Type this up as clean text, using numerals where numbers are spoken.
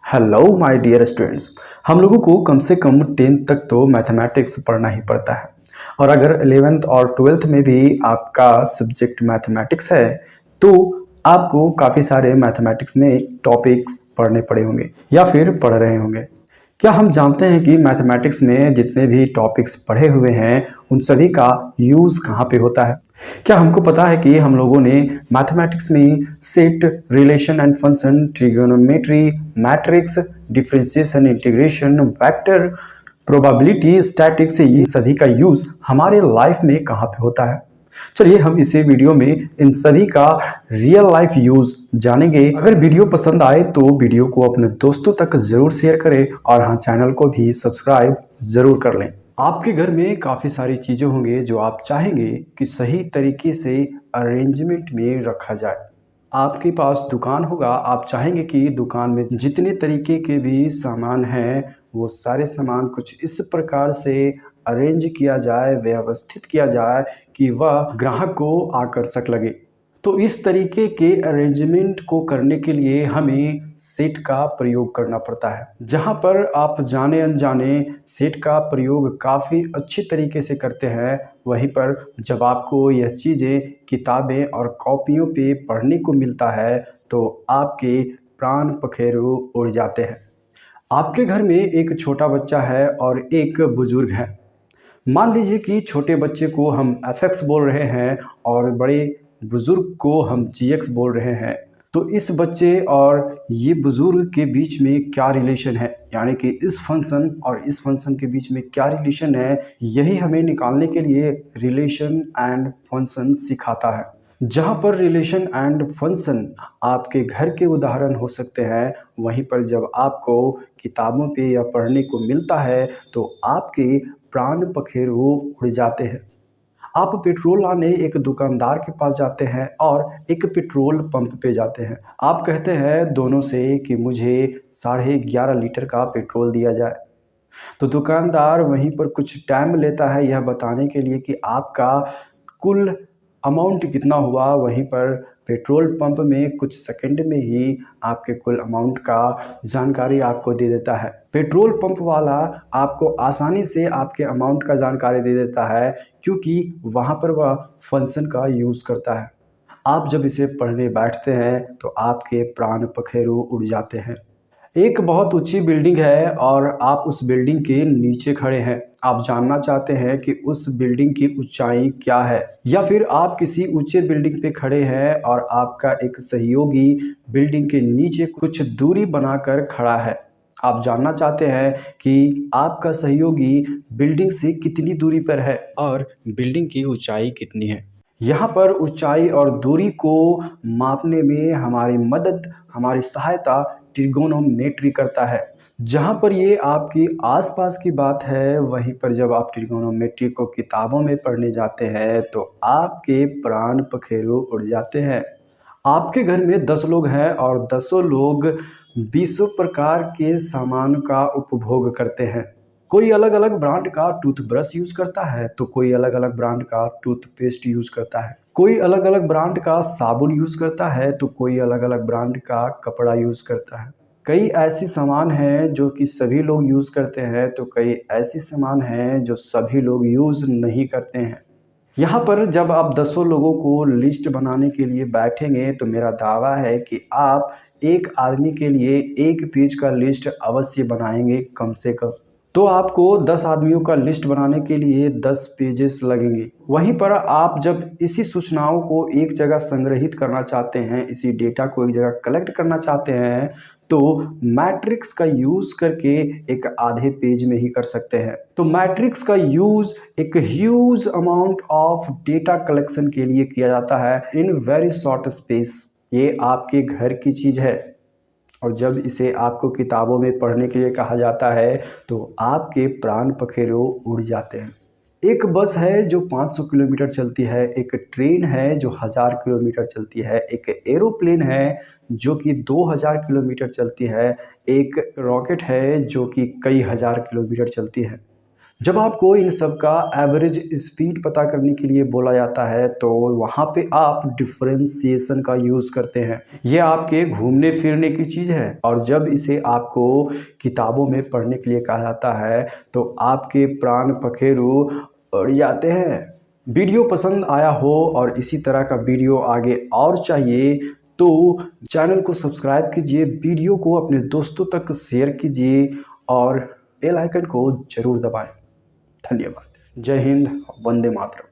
Hello my dear students. हम लोगों को कम से कम 10th तक तो मैथमेटिक्स पढ़ना ही पड़ता है। और अगर 11th और 12th में भी आपका सब्जेक्ट मैथमेटिक्स है तो आपको काफ़ी सारे मैथमेटिक्स में टॉपिक्स पढ़ने पड़े होंगे या फिर पढ़ रहे होंगे। क्या हम जानते हैं कि मैथमेटिक्स में जितने भी टॉपिक्स पढ़े हुए हैं उन सभी का यूज़ कहाँ पे होता है? क्या हमको पता है कि हम लोगों ने मैथमेटिक्स में set, relation and function, trigonometry, matrix, differentiation, integration, vector, probability, statics, ये सभी का यूज़ हमारे लाइफ में कहाँ पे होता है? चलिए हम इसी वीडियो में इन सभी का रियल लाइफ यूज जानेंगे। अगर वीडियो पसंद आए तो वीडियो को अपने दोस्तों तक जरूर शेयर करें और हाँ, चैनल को भी सब्सक्राइब जरूर कर लें। आपके घर में काफ़ी सारी चीज़ें होंगे जो आप चाहेंगे कि सही तरीके से अरेंजमेंट में रखा जाए। आपके पास दुकान होगा, आप चाहेंगे कि दुकान में जितने तरीके के भी सामान हैं वो सारे सामान कुछ इस प्रकार से अरेंज किया जाए, व्यवस्थित किया जाए कि वह ग्राहक को आकर्षक लगे। तो इस तरीके के अरेंजमेंट को करने के लिए हमें सेट का प्रयोग करना पड़ता है। जहाँ पर आप जाने अनजाने सेट का प्रयोग काफ़ी अच्छी तरीके से करते हैं, वहीं पर जब आपको यह चीज़ें किताबें और कॉपियों पे पढ़ने को मिलता है तो आपके प्राण पखेरु उड़ जाते हैं। आपके घर में एक छोटा बच्चा है और एक बुजुर्ग है। मान लीजिए कि छोटे बच्चे को हम एफ बोल रहे हैं और बड़े बुजुर्ग को हम जी बोल रहे हैं। तो इस बच्चे और ये बुजुर्ग के बीच में क्या रिलेशन है, यानी कि इस फंक्शन और इस फंक्शन के बीच में क्या रिलेशन है, यही हमें निकालने के लिए रिलेशन एंड फंक्शन सिखाता है। जहाँ पर रिलेशन एंड फंक्शन आपके घर के उदाहरण हो सकते हैं, वहीं पर जब आपको किताबों पे या पढ़ने को मिलता है तो आपके प्राण पखेरु उड़ जाते हैं। आप पेट्रोल लाने एक दुकानदार के पास जाते हैं और एक पेट्रोल पंप पे जाते हैं। आप कहते हैं दोनों से कि मुझे 11.5 लीटर का पेट्रोल दिया जाए। तो दुकानदार वहीं पर कुछ टाइम लेता है यह बताने के लिए कि आपका कुल अमाउंट कितना हुआ। वहीं पर पेट्रोल पंप में कुछ सेकंड में ही आपके कुल अमाउंट का जानकारी आपको दे देता है। पेट्रोल पंप वाला आपको आसानी से आपके अमाउंट का जानकारी दे देता है क्योंकि वहाँ पर वह फंक्शन का यूज़ करता है। आप जब इसे पढ़ने बैठते हैं तो आपके प्राण पखेरु उड़ जाते हैं। एक बहुत ऊंची बिल्डिंग है और आप उस बिल्डिंग के नीचे खड़े हैं। आप जानना चाहते हैं कि उस बिल्डिंग की ऊंचाई क्या है, या फिर आप किसी ऊंचे बिल्डिंग पे खड़े हैं और आपका एक सहयोगी बिल्डिंग के नीचे कुछ दूरी बनाकर खड़ा है। आप जानना चाहते हैं कि आपका सहयोगी बिल्डिंग से कितनी दूरी पर है और बिल्डिंग की ऊंचाई कितनी है। यहाँ पर ऊंचाई और दूरी को मापने में हमारी मदद, हमारी सहायता ट्रिगोनोमेट्री करता है। जहाँ पर ये आपकी आसपास की बात है, वहीं पर जब आप ट्रिगोनोमेट्री को किताबों में पढ़ने जाते हैं तो आपके प्राण पखेरु उड़ जाते हैं। आपके घर में 10 लोग हैं और 10 लोग 20 प्रकार के सामान का उपभोग करते हैं। कोई अलग अलग ब्रांड का टूथब्रश यूज करता है तो कोई अलग अलग ब्रांड का टूथपेस्ट यूज करता है। कोई अलग अलग ब्रांड का साबुन यूज करता है तो कोई अलग अलग ब्रांड का कपड़ा यूज करता है। कई ऐसी सामान हैं जो कि सभी लोग यूज करते हैं तो कई ऐसी सामान हैं जो सभी लोग यूज नहीं करते हैं। यहाँ पर जब आप 10 लोगों को लिस्ट बनाने के लिए बैठेंगे तो मेरा दावा है कि आप एक आदमी के लिए एक पेज का लिस्ट अवश्य बनाएंगे कम से कम। तो आपको 10 आदमियों का लिस्ट बनाने के लिए 10 पेजेस लगेंगे। वहीं पर आप जब इसी सूचनाओं को एक जगह संग्रहित करना चाहते हैं, इसी डेटा को एक जगह कलेक्ट करना चाहते हैं तो मैट्रिक्स का यूज करके एक आधे पेज में ही कर सकते हैं। तो मैट्रिक्स का यूज एक huge amount of data collection के लिए किया जाता है इन वेरी शॉर्ट स्पेस। ये आपके घर की चीज है और जब इसे आपको किताबों में पढ़ने के लिए कहा जाता है तो आपके प्राण पखेरु उड़ जाते हैं। एक बस है जो 500 किलोमीटर चलती है, एक ट्रेन है जो 1000 किलोमीटर चलती है, एक एरोप्लेन है जो कि 2000 किलोमीटर चलती है, एक रॉकेट है जो कि कई हजार किलोमीटर चलती है। जब आपको इन सब का एवरेज स्पीड पता करने के लिए बोला जाता है तो वहाँ पे आप डिफरेंशिएशन का यूज़ करते हैं। ये आपके घूमने फिरने की चीज़ है और जब इसे आपको किताबों में पढ़ने के लिए कहा जाता है तो आपके प्राण पखेरु उड़ जाते हैं। वीडियो पसंद आया हो और इसी तरह का वीडियो आगे और चाहिए तो चैनल को सब्सक्राइब कीजिए, वीडियो को अपने दोस्तों तक शेयर कीजिए और बेल आइकन को जरूर दबाएं। धन्यवाद। जय हिंद। वंदे मातरम।